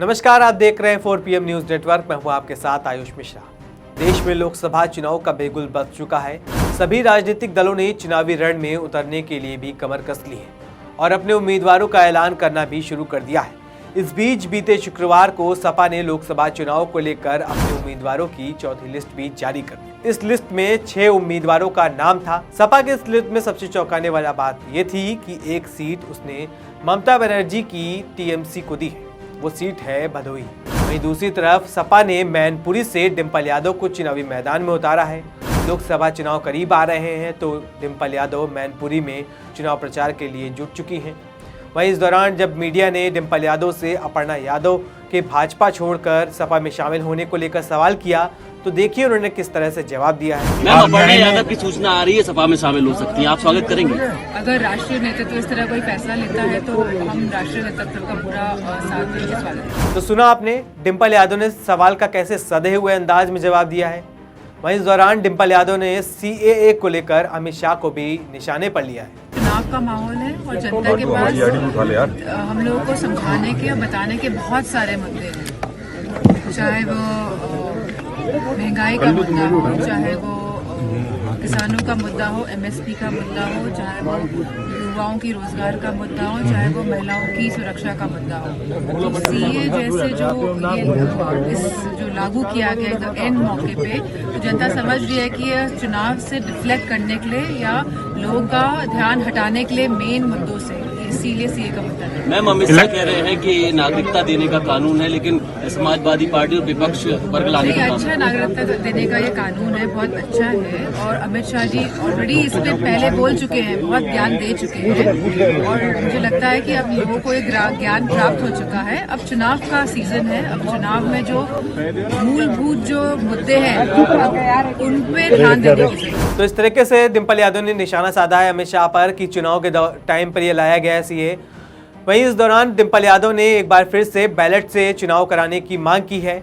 नमस्कार, आप देख रहे हैं 4 PM न्यूज नेटवर्क। मैं हूं आपके साथ आयुष मिश्रा। देश में लोकसभा चुनाव का बिगुल बज चुका है। सभी राजनीतिक दलों ने चुनावी रण में उतरने के लिए भी कमर कस ली है और अपने उम्मीदवारों का ऐलान करना भी शुरू कर दिया है। इस बीच बीते शुक्रवार को सपा ने लोकसभा चुनाव को लेकर अपने उम्मीदवारों की चौथी लिस्ट भी जारी कर दी। इस लिस्ट में 6 उम्मीदवारों का नाम था। सपा के इस लिस्ट में सबसे चौंकाने वाला बात ये थी कि एक सीट उसने ममता बनर्जी की टीएमसी को दी है। वो सीट है भदोही। वहीं दूसरी तरफ सपा ने मैनपुरी से डिम्पल यादव को चुनावी मैदान में उतारा है। लोकसभा चुनाव करीब आ रहे हैं तो डिम्पल यादव मैनपुरी में चुनाव प्रचार के लिए जुट चुकी हैं। वहीं इस दौरान जब मीडिया ने डिम्पल यादव से अपर्णा यादव के भाजपा छोड़कर सपा में शामिल होने को लेकर सवाल किया तो देखिए उन्होंने किस तरह से जवाब दिया है। मैम, अपर्णा यादव की सूचना आ रही है सपा में शामिल हो सकती हैं, आप स्वागत करेंगे? अगर राष्ट्रीय नेतृत्व इस तरह कोई फैसला लेता है तो हम राष्ट्रीय नेतृत्व का पूरा साथ देंगे, स्वागत। तो सुना आपने, डिम्पल यादव ने सवाल का कैसे सधे हुए अंदाज में जवाब दिया है। वहीं इस दौरान डिम्पल यादव ने CAA को लेकर अमित शाह को भी निशाने पर लिया है। चुनाव का माहौल है और जनता के पास हम लोगों को समझाने के और बताने के बहुत सारे मुद्दे हैं, चाहे वो महंगाई का मुद्दा हो, चाहे वो किसानों का मुद्दा हो, MSP का मुद्दा हो, चाहे वो युवाओं की रोजगार का मुद्दा हो, चाहे वो महिलाओं की सुरक्षा का मुद्दा हो। तो CAA जैसे जो लागू किया गया तो एंड मौके पे तो जनता समझ रही है कि यह चुनाव से डिफ्लेक्ट करने के लिए या लोगों का ध्यान हटाने के लिए मेन मुद्दों से, इसीलिए CAA का मुद्दा है। मैम, अमित शाह कह रहे हैं कि नागरिकता देने का कानून है, लेकिन समाजवादी पार्टी और विपक्ष वर्ग लाने का अच्छा नागरिकता देने का ये कानून है, बहुत अच्छा है और अमित शाह जी ऑलरेडी इस पे पहले बोल चुके हैं, बहुत ज्ञान दे चुके हैं और मुझे लगता है कि अब लोगों को एक ज्ञान प्राप्त हो चुका है। अब चुनाव का सीजन है, अब चुनाव में जो मूलभूत जो मुद्दे हैं उन पे ध्यान देने की जरूरत। तो इस तरीके से डिम्पल यादव ने निशाना साधा है अमित शाह पर कि चुनाव के टाइम पर यह लाया गया है CAA। वहीं इस दौरान डिम्पल यादव ने एक बार फिर से बैलेट से चुनाव कराने की मांग की है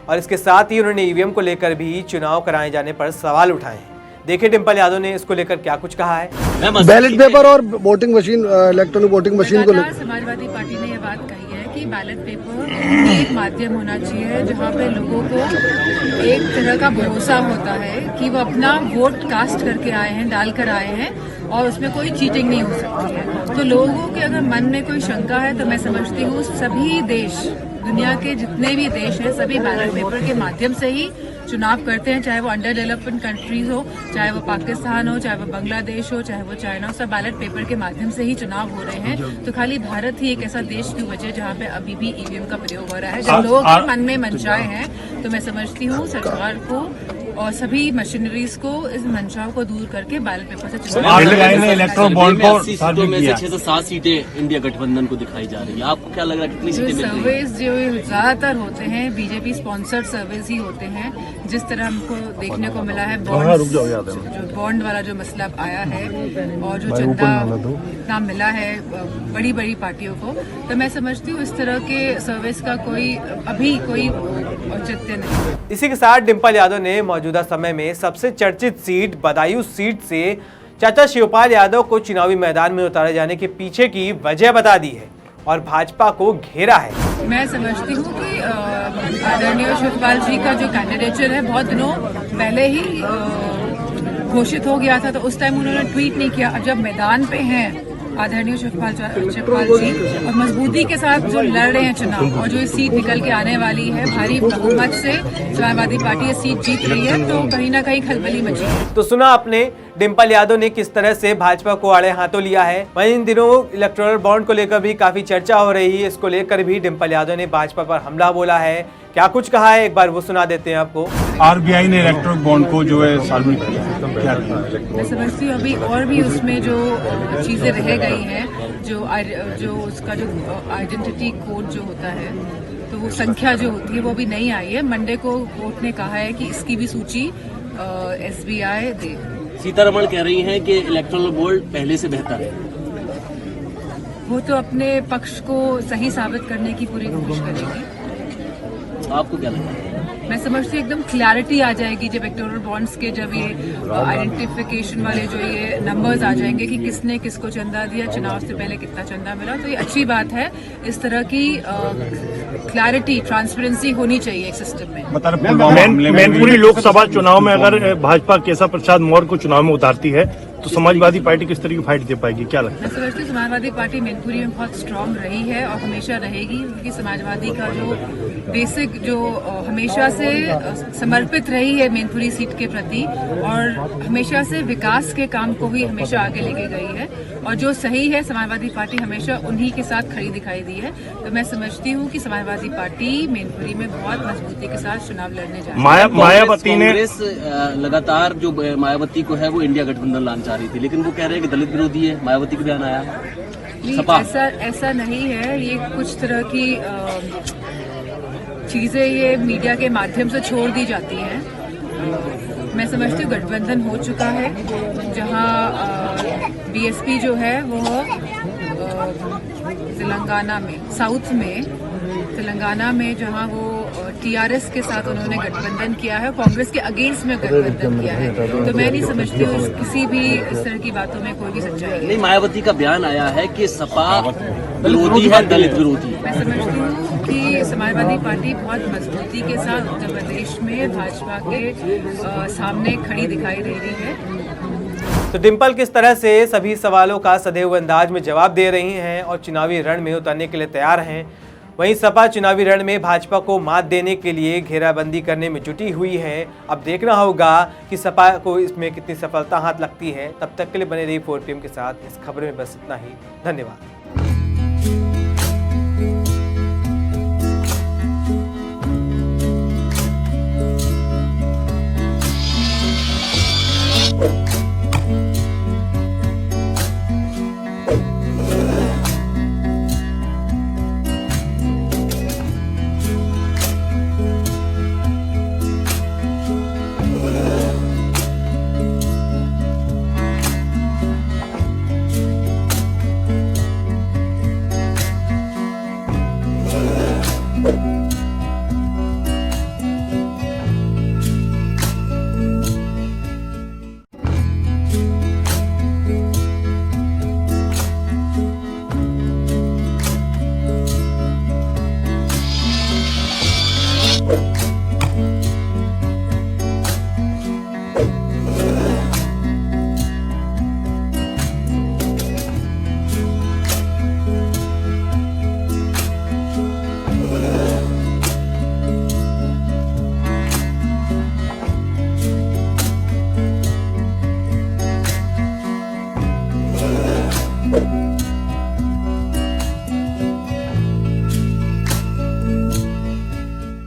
और इसके साथ ही उन्होंने EVM को लेकर भी चुनाव कराए जाने पर सवाल उठाए हैं। देखिए डिम्पल यादव ने इसको लेकर क्या कुछ कहा है। बैलेट पेपर और voting machine, electronic voting machine को लेकर समाजवादी पार्टी ने यह बात कही है कि बैलेट पेपर एक माध्यम होना चाहिए जहां पे लोगों को एक तरह का भरोसा होता है कि वो अपना वोट कास्ट करके आए हैं, डालकर आए हैं और उसमें कोई चीटिंग नहीं हो सकती है। तो लोगों के अगर मन में कोई शंका है तो मैं समझती हूँ सभी देश, दुनिया के जितने भी देश हैं, सभी बैलेट पेपर के माध्यम से ही चुनाव करते हैं, चाहे वो अंडर डेवलपमेंट कंट्रीज हो, चाहे वो पाकिस्तान हो, चाहे वो बांग्लादेश हो, चाहे वो चाइना हो, सब बैलेट पेपर के माध्यम से ही चुनाव हो रहे हैं। तो खाली भारत ही एक ऐसा देश क्यों बचे जहाँ पे अभी भी EVM का प्रयोग हो रहा है। जब लोगों के मन में मंशाएं हैं तो मैं समझती हूँ सरकार को और सभी मशीनरीज को इस मंशाओं को दूर करके बैलेट पेपर से चुनाव इलेक्ट्रोल बॉन्ड को 80 में से 6 से 7 सीटें इंडिया गठबंधन को दिखाई जा रही है। आपको क्या लग रहा है कितनी सीटें मिल रही है? सर्वेज जो ज्यादातर होते हैं BJP स्पॉन्सर्ड सर्वेज ही होते हैं। जिस तरह हमको देखने को मिला है जो बॉन्ड वाला जो मसला आया है और जो चंदा इतना मिला है बड़ी बड़ी पार्टियों को, तो मैं समझती हूँ इस तरह के सर्विस का अभी कोई औचित्य नहीं। इसी के साथ डिम्पल यादव ने मौजूदा समय में सबसे चर्चित सीट बदायूं सीट से चाचा शिवपाल यादव को चुनावी मैदान में उतारे जाने के पीछे की वजह बता दी है और भाजपा को घेरा है। मैं समझती हूँ कि आदरणीय शिवपाल जी का जो कैंडिडेचर है बहुत दिनों पहले ही घोषित हो गया था, तो उस टाइम उन्होंने ट्वीट नहीं किया। जब मैदान पे हैं आदरणीय शिवपाल जी और मजबूती के साथ जो लड़ रहे हैं चुनाव और जो ये सीट निकल के आने वाली है भारी बहुमत से समाजवादी पार्टी ये सीट जीत रही है, तो कहीं ना कहीं खलबली मची है। तो सुना आपने डिम्पल यादव ने किस तरह से भाजपा को आड़े हाथों लिया है। वहीं इन दिनों इलेक्टोरल बॉन्ड को लेकर भी काफी चर्चा हो रही है। इसको लेकर भी डिम्पल यादव ने भाजपा पर हमला बोला है। क्या कुछ कहा है एक बार वो सुना देते हैं आपको। RBI ने इलेक्ट्रोल बॉन्ड को जो है सार्वजनिक किया। मैं समझती हूँ अभी और भी उसमें जो चीजें रह गई हैं, जो उसका जो आइडेंटिटी कोड जो होता है, तो वो संख्या जो होती है वो अभी नहीं आई है। मंडे को कोर्ट ने कहा है कि इसकी भी सूची SBI दे। सीतारमण कह रही हैं कि इलेक्टोरल बॉन्ड पहले से बेहतर है। वो तो अपने पक्ष को सही साबित करने की पूरी कोशिश करेगी। आपको क्या लगता है? मैं समझती हूँ एकदम क्लैरिटी आ जाएगी जब इलेक्टोरल बॉन्ड्स के जब ये आइडेंटिफिकेशन वाले जो ये नंबर्स आ जाएंगे कि किसने किसको चंदा दिया, चुनाव से पहले कितना चंदा मिला। तो ये अच्छी बात है, इस तरह की क्लैरिटी, ट्रांसपेरेंसी होनी चाहिए एक सिस्टम में। बता रहे पुलवामा हमले में मैनपुरी लोकसभा चुनाव में अगर भाजपा केशव प्रसाद मौर्य को चुनाव में उतारती है तो समाजवादी पार्टी किस तरह की फाइट दे पाएगी, क्या लगता है? मैं समझती हूँ समाजवादी पार्टी मैनपुरी में बहुत स्ट्रांग रही है और हमेशा रहेगी, क्योंकि समाजवादी का जो बेसिक जो हमेशा से समर्पित रही है मैनपुरी सीट के प्रति और हमेशा से विकास के काम को ही हमेशा आगे लेके गई है और जो सही है समाजवादी पार्टी हमेशा उन्हीं के साथ खड़ी दिखाई दी है। तो मैं समझती हूँ कि समाजवादी पार्टी मैनपुरी में बहुत मजबूती के साथ चुनाव लड़ने जा रही है। मायावती ने कांग्रेस लगातार जो मायावती को है वो इंडिया गठबंधन लाना चाह रही थी, लेकिन वो कह रहे हैं कि दलित विरोधी है। मायावती का बयान आया नहीं, ऐसा नहीं है। ये कुछ तरह की चीजें ये मीडिया के माध्यम से छोड़ दी जाती हैं। मैं समझती हूँ गठबंधन हो चुका है, जहां बीएसपी जो है वो तेलंगाना में, साउथ में तेलंगाना में जहां वो टीआरएस के साथ उन्होंने गठबंधन किया है, कांग्रेस के अगेंस्ट में गठबंधन किया है। तो मैं नहीं समझती हूँ किसी भी इस तरह की बातों में कोई भी सच्चाई है। नहीं, मायावती का बयान आया है कि सपा विरोधी है, दलित विरोधी। मैं समझती हूँ कि समाजवादी पार्टी बहुत मजबूती के साथ उत्तर प्रदेश में भाजपा के सामने खड़ी दिखाई दे रही है। तो डिम्पल किस तरह से सभी सवालों का सधे हुए अंदाज में जवाब दे रही हैं और चुनावी रण में उतरने के लिए तैयार हैं, वहीं सपा चुनावी रण में भाजपा को मात देने के लिए घेराबंदी करने में जुटी हुई है। अब देखना होगा कि सपा को इसमें कितनी सफलता हाथ लगती है। तब तक के लिए बने रही 4 PM के साथ। इस खबर में बस इतना ही। धन्यवाद।